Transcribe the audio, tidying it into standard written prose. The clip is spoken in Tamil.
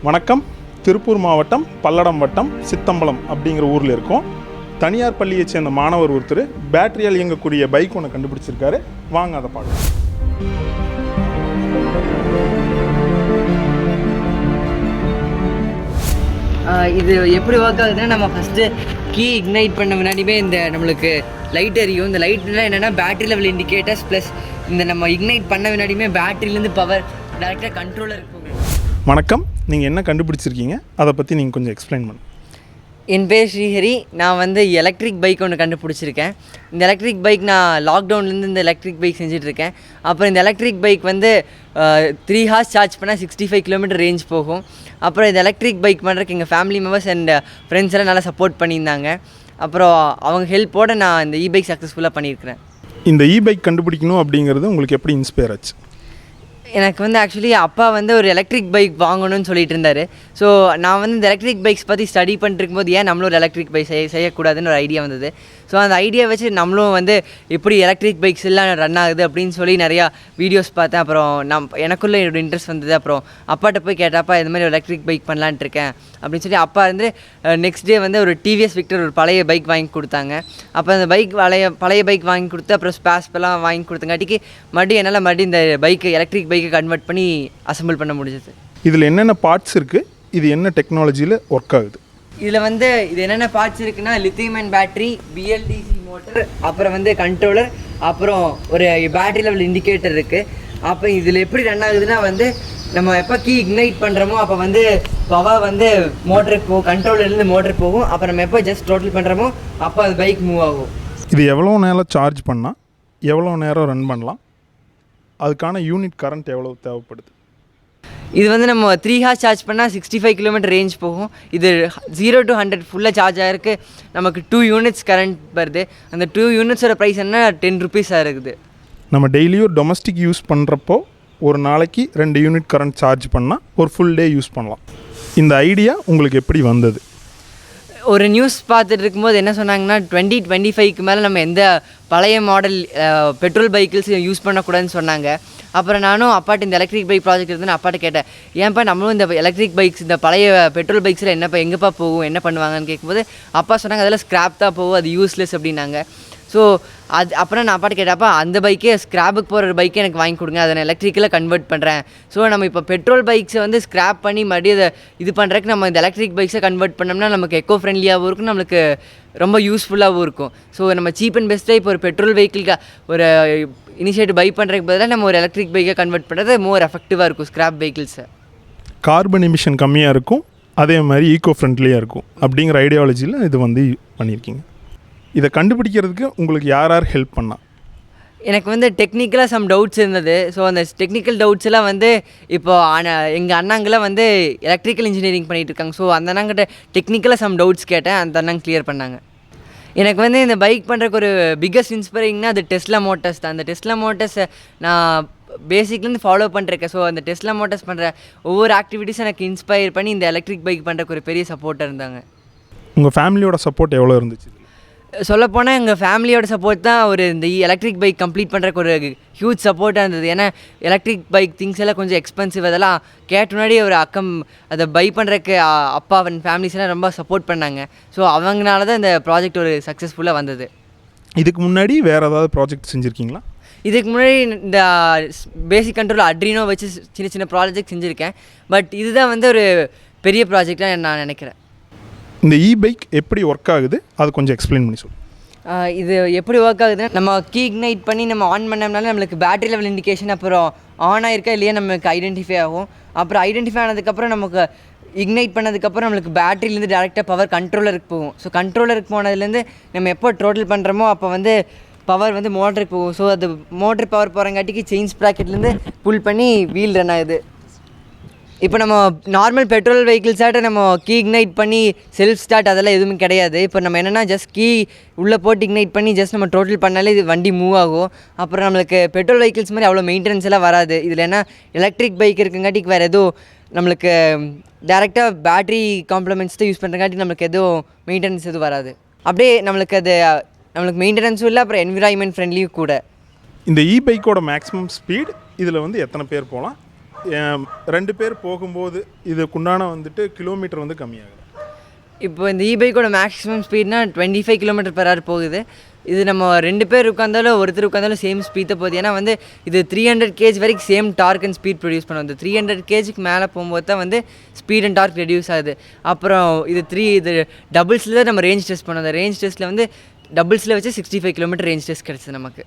வணக்கம். திருப்பூர் மாவட்டம் பல்லடம் வட்டம் சித்தம்பலம் அப்படிங்கிற ஊரில் இருக்கோம். தனியார் பள்ளியை சேர்ந்த மாணவர் ஒருத்தர் பேட்டரியால் இயங்கக்கூடிய பைக் ஒன்று கண்டுபிடிச்சிருக்காரு. வாங்க அதை பார்க்கலாம். இது எப்படி ஒர்க் ஆகுதுன்னா, நம்ம ஃபஸ்ட்டு கீ இக்னைட் பண்ண முன்னாடியுமே இந்த நம்மளுக்கு லைட் எரியும். இந்த லைட்லாம் என்னென்னா பேட்டரி லெவல் இண்டிகேட்டர்ஸ் ப்ளஸ் இந்த நம்ம இக்னைட் பண்ண முன்னாடியுமே பேட்டரியிலேருந்து பவர் டேரெக்டாக கண்ட்ரோலர் இருக்கும். வணக்கம். நீங்கள் என்ன கண்டுபிடிச்சிருக்கீங்க, அதை பற்றி நீங்கள் கொஞ்சம் எக்ஸ்பிளைன் பண்ணுங்கள். என் பேர் ஸ்ரீஹரி. நான் எலக்ட்ரிக் பைக் ஒன்று கண்டுபிடிச்சிருக்கேன். இந்த எலக்ட்ரிக் பைக் நான் லாக்டவுன்லேருந்து இந்த எலக்ட்ரிக் பைக் செஞ்சிட்ருக்கேன். அப்புறம் இந்த எலக்ட்ரிக் பைக் 3 hours சார்ஜ் பண்ணால் 65 கிலோமீட்டர் ரேஞ்ச் போகும். அப்புறம் இந்த எலக்ட்ரிக் பைக் பண்ணுறதுக்கு எங்கள் ஃபேமிலி மெம்பர்ஸ் அண்ட் ஃப்ரெண்ட்ஸ் எல்லாம் நல்லா சப்போர்ட் பண்ணியிருந்தாங்க. அப்புறம் அவங்க ஹெல்ப்போடு நான் இந்த இபைக் சக்ஸஸ்ஃபுல்லாக பண்ணியிருக்கிறேன். இந்த இபைக் கண்டுபிடிக்கணும் அப்படிங்கிறது உங்களுக்கு எப்படி இன்ஸ்பயர் ஆச்சு? எனக்கு ஆக்சுவலி அப்பா ஒரு எலக்ட்ரிக் பைக் வாங்கணும்னு சொல்லிட்டு இருந்தார். ஸோ நான் இந்த எலக்ட்ரிக் பைக்ஸ் பற்றி ஸ்டடி பண்ணிட்டு இருக்கும்போது ஏன் நம்மளும் ஒரு எலக்ட்ரிக் பைக் செய்யக்கூடாதுன்னு ஒரு ஐடியா வந்தது. ஸோ அந்த ஐடியா வச்சு நம்மளும் எப்படி எலக்ட்ரிக் பைக்ஸ் எல்லாம் ரன் ஆகுது அப்படின்னு சொல்லி நிறையா வீடியோஸ் பார்த்தேன். அப்புறம் எனக்குள்ளே என்னோட இன்ட்ரெஸ்ட் வந்தது. அப்புறம் அப்பாட்ட போய் கேட்டப்பா இது மாதிரி எலக்ட்ரிக் பைக் பண்ணலான்ட்டு இருக்கேன் அப்படின்னு சொல்லி அப்பா நெக்ஸ்ட் டே ஒரு டிவிஎஸ் விக்டர் ஒரு பழைய பைக் வாங்கி கொடுத்தாங்க. அப்போ அந்த பைக் பழைய பைக் வாங்கி கொடுத்து அப்புறம் ஸ்பேஸ்பெல்லாம் வாங்கி கொடுத்தங்காட்டிக்கு மறுபடியும் என்னால் இந்த பைக்கு எலக்ட்ரிக் பைக்கை கன்வெர்ட் பண்ணி அசம்பிள் பண்ண முடிஞ்சது. இதில் என்னென்ன பார்ட்ஸ் இருக்குது, இது என்ன டெக்னாலஜியில் ஒர்க் ஆகுது? இதில் இது என்னென்ன பார்ட்ஸ் இருக்குன்னா, lithium ion battery, BLDC motor, அப்புறம் கண்ட்ரோலர், அப்புறம் ஒரு பேட்டரி லெவல் இண்டிகேட்டர் இருக்குது. அப்போ இதில் எப்படி ரன் ஆகுதுன்னா நம்ம எப்போ கீ இக்னைட் பண்ணுறோமோ அப்போ பவர் மோட்டருக்கு போகும், கண்ட்ரோலர்லேருந்து மோட்டர் போகும். அப்போ நம்ம எப்போ ஜஸ்ட் டோட்டல் பண்ணுறோமோ அப்போ அது பைக் மூவ் ஆகும். இது எவ்வளோ நேரம் சார்ஜ் பண்ணால் எவ்வளோ நேரம் ரன் பண்ணலாம், அதுக்கான யூனிட் கரண்ட் எவ்வளோ தேவைப்படுது? இது நம்ம 3 hours சார்ஜ் பண்ணால் 65 கிலோமீட்டர் ரேஞ்ச் போகும். இது 0 to 100 ஃபுல்லாக சார்ஜ் ஆகிருக்கு. நமக்கு 2 யூனிட்ஸ் கரண்ட் வருது. அந்த 2 யூனிட்ஸோட ப்ரைஸ் என்ன 10 rupees இருக்குது. நம்ம டெய்லியும் டொமஸ்டிக் யூஸ் பண்ணுறப்போ ஒரு நாளைக்கு 2 யூனிட் கரண்ட் சார்ஜ் பண்ணால் ஒரு ஃபுல் டே யூஸ் பண்ணலாம். இந்த ஐடியா உங்களுக்கு எப்படி வந்தது? ஒரு நியூஸ் பார்த்துட்டு இருக்கும்போது என்ன சொன்னாங்கன்னா, 2025க்கு மேலே நம்ம எந்த பழைய மாடல் பெட்ரோல் பைக்கிள்ஸ் யூஸ் பண்ணக்கூடாதுன்னு சொன்னாங்க. அப்புறம் நானும் அப்பாட்ட இந்த எலக்ட்ரிக் பைக் ப்ராஜெக்ட் இருக்குதுன்னு அப்பாட்ட கேட்டேன், ஏன்ப்பா நம்மளும் இந்த எலக்ட்ரிக் பைக்ஸ் இந்த பழைய பெட்ரோல் பைக்ஸில் எங்கேப்பா போகும், என்ன பண்ணுவாங்கன்னு கேட்கும்போது அப்பா சொன்னாங்க அதெல்லாம் ஸ்க்ராப் தான் போகும், அது யூஸ்லெஸ் அப்படின்னாங்க. ஸோ அப்புறம் நான் அப்பாட்ட கேட்டப்பா அந்த பைக்கே ஸ்க்ராப்புக்கு போகிற ஒரு பைக்கே எனக்கு வாங்கி கொடுங்க, அதை நான் எலக்ட்ரிக்கலாக கன்வெர்ட் பண்ணுறேன். ஸோ நம்ம இப்போ பெட்ரோல் பைக்ஸை ஸ்க்ராப் பண்ணி மறுபடியும் அதை இது பண்ணுறதுக்கு நம்ம இந்த எலக்ட்ரிக் பைக்ஸை கன்வெர்ட் பண்ணோம்னா நமக்கு எக்கோ ஃப்ரெண்ட்லியாகவும் இருக்கும், நம்மளுக்கு ரொம்ப யூஸ்ஃபுல்லாகவும் இருக்கும். ஸோ நம்ம சீப் அண்ட் பெஸ்ட்டாக இப்போ ஒரு பெட்ரோல் வெஹிக்கிளுக்கு ஒரு இனிஷியேட்டிவ் பை பண்ணுறதுக்கு பதிலாக நம்ம ஒரு எலக்ட்ரிக் பைக்கை கன்வெர்ட் பண்ணுறது மோர் எஃபெக்டிவாக இருக்கும். ஸ்க்ராப் வெஹிக்கிள்ஸை கார்பன் எமிஷன் கம்மியாக இருக்கும், அதே மாதிரி ஈக்கோ ஃப்ரெண்ட்லியாக இருக்கும் அப்படிங்கிற ஐடியாலஜியில் இது பண்ணியிருக்கீங்க. இதை கண்டுபிடிக்கிறதுக்கு உங்களுக்கு யார் ஹெல்ப் பண்ணா? எனக்கு டெக்னிக்கலாக சம் டவுட்ஸ் இருந்தது. ஸோ அந்த டெக்னிக்கல் டவுட்ஸ் எல்லாம் இப்போ எங்கள் அண்ணாங்களாம் எலக்ட்ரிக்கல் இன்ஜினியரிங் பண்ணிகிட்டு இருக்காங்க. ஸோ அந்த அண்ணாங்கிட்ட டெக்னிக்கலாக சம் டவுட்ஸ் கேட்டேன், அந்த அண்ணாங்க கிளியர் பண்ணாங்க. எனக்கு இந்த பைக் பண்ணுறதுக்கு ஒரு பிக்கஸ்ட் இன்ஸ்பைரிங்னா அது டெஸ்லா மோட்டர்ஸ் தான். அந்த டெஸ்லா மோட்டர்ஸை நான் பேசிக்லேருந்து ஃபாலோ பண்ணிருக்கேன். ஸோ அந்த டெஸ்லா மோட்டர்ஸ் பண்ணுற ஒவ்வொரு ஆக்டிவிட்டீஸும் எனக்கு இன்ஸ்பயர் பண்ணி இந்த எலக்ட்ரிக் பைக் பண்ணுறதுக்கு ஒரு பெரிய சப்போர்ட்டாக இருந்தாங்க. உங்கள் ஃபேமிலியோட சப்போர்ட் எவ்வளோ இருந்துச்சு? சொல்லப்போனால் எங்கள் ஃபேமிலியோட சப்போர்ட் தான் இந்த எலக்ட்ரிக் பைக் கம்ப்ளீட் பண்ணுறக்கு ஒரு ஹியூஜ் சப்போர்ட்டாக இருந்தது. ஏன்னா எலக்ட்ரிக் பைக் திங்ஸ் எல்லாம் கொஞ்சம் எக்ஸ்பென்சிவ். அதெல்லாம் முன்னாடி ஒரு அதை பை பண்ணுறக்கு அப்பா அண்ட் ஃபேமிலிஸ் எல்லாம் ரொம்ப சப்போர்ட் பண்ணாங்க. ஸோ அவங்களால தான் இந்த ப்ராஜெக்ட் ஒரு சக்ஸஸ்ஃபுல்லாக வந்தது. இதுக்கு முன்னாடி வேறு ஏதாவது ப்ராஜெக்ட் செஞ்சுருக்கீங்களா? இதுக்கு முன்னாடி இந்த பேசிக் கண்ட்ரோல் அட்ரினோ வச்சு சின்ன சின்ன ப்ராஜெக்ட் செஞ்சுருக்கேன். பட் இதுதான் ஒரு பெரிய ப்ராஜெக்டாக நான் நினைக்கிறேன். இந்த பைக் எப்படி ஒர்க் ஆகுது அது கொஞ்சம் எக்ஸ்பிளைன் பண்ணி சொல்லு. இது எப்படி ஒர்க் ஆகுதுன்னா, நம்ம கீ இக்னைட் பண்ணி நம்ம ஆன் பண்ணோம்னால நம்மளுக்கு பேட்டரி லெவல் இண்டிகேஷன் அப்புறம் ஆன் ஆகிருக்கா இல்லையா நமக்கு ஐடென்டிஃபை ஆகும். அப்புறம் ஐடென்டிஃபை ஆனதுக்கப்புறம் நமக்கு இக்னைட் பண்ணதுக்கப்புறம் நம்மளுக்கு பேட்டரியிலேருந்து டேரெக்டாக பவர் கண்ட்ரோலருக்கு போகும். ஸோ கண்ட்ரோலருக்கு போனதுலேருந்து நம்ம எப்போ டோட்டல் பண்ணுறோமோ அப்போ பவர் மோட்டருக்கு போகும். ஸோ அது மோட்டர் பவர் போகிறங்காட்டிக்கு செயின் ஸ்ப்ராக்கெட்லேருந்து புல் பண்ணி வீல் ரன் ஆகுது. இப்போ நம்ம நார்மல் பெட்ரோல் வெஹிக்கிள்ஸாட்ட நம்ம கீ இக்னைட் பண்ணி செல்ஃப் ஸ்டார்ட் அதெல்லாம் எதுவுமே கிடையாது. இப்போ நம்ம என்னென்னா ஜஸ்ட் கீ உள்ளே போட்டு இக்னைட் பண்ணி ஜஸ்ட் நம்ம டோட்டல் பண்ணாலே இது வண்டி மூவ் ஆகும். அப்புறம் நம்மளுக்கு பெட்ரோல் வெஹிக்கிள்ஸ் மாதிரி அவ்வளோ மெயின்டெனன்ஸ் எல்லாம் வராது. இதில் என்ன எலக்ட்ரிக் பைக் இருக்குங்காட்டிக்கு வேறு எதுவும் நம்மளுக்கு டேரெக்டாக பேட்ரி காம்ப்ளிமெண்ட்ஸ் தான் யூஸ் பண்ணுறங்காட்டி நம்மளுக்கு எதுவும் மெயின்டெனன்ஸ் எதுவும் வராது. அப்படியே நம்மளுக்கு மெயின்டெனன்ஸும் இல்லை, அப்புறம் என்விரான்மெண்ட் ஃப்ரெண்ட்லியும் கூட. இந்த பைக்கோட மேக்ஸிமம் ஸ்பீட் இதில் எத்தனை பேர் போகலாம், 2 பேர் போகும்போது இதுக்குண்டான வந்துட்டு கிலோமீட்டர் வந்து கம்மியாகுது. இப்போ இந்த பைக்கோட மேக்ஸிமம் ஸ்பீட்னா 25 km/h போகுது. இது நம்ம 2 பேர் உட்காந்தாலும் ஒருத்தர் உட்காந்தாலும் சேம் ஸ்பீட்டை போகுது. ஏன்னா வந்து இது 300 kg வரைக்கும் same torque and speed produce பண்ணும். இந்த 300 kgக்கு மேலே போகும்போது தான் வந்து ஸ்பீட் அண்ட் டார்க் ரெடியூஸ் ஆகுது. அப்புறம் இது டபுள்ஸில் தான் நம்ம ரேஞ்ச் டெஸ்ட் பண்ணோம். அந்த ரேஞ்ச் டெஸ்ட்டில் வந்து டபுள்ஸில் வச்சு 65 km ரேஞ்ச் டெஸ்ட் கிடச்சிது நமக்கு.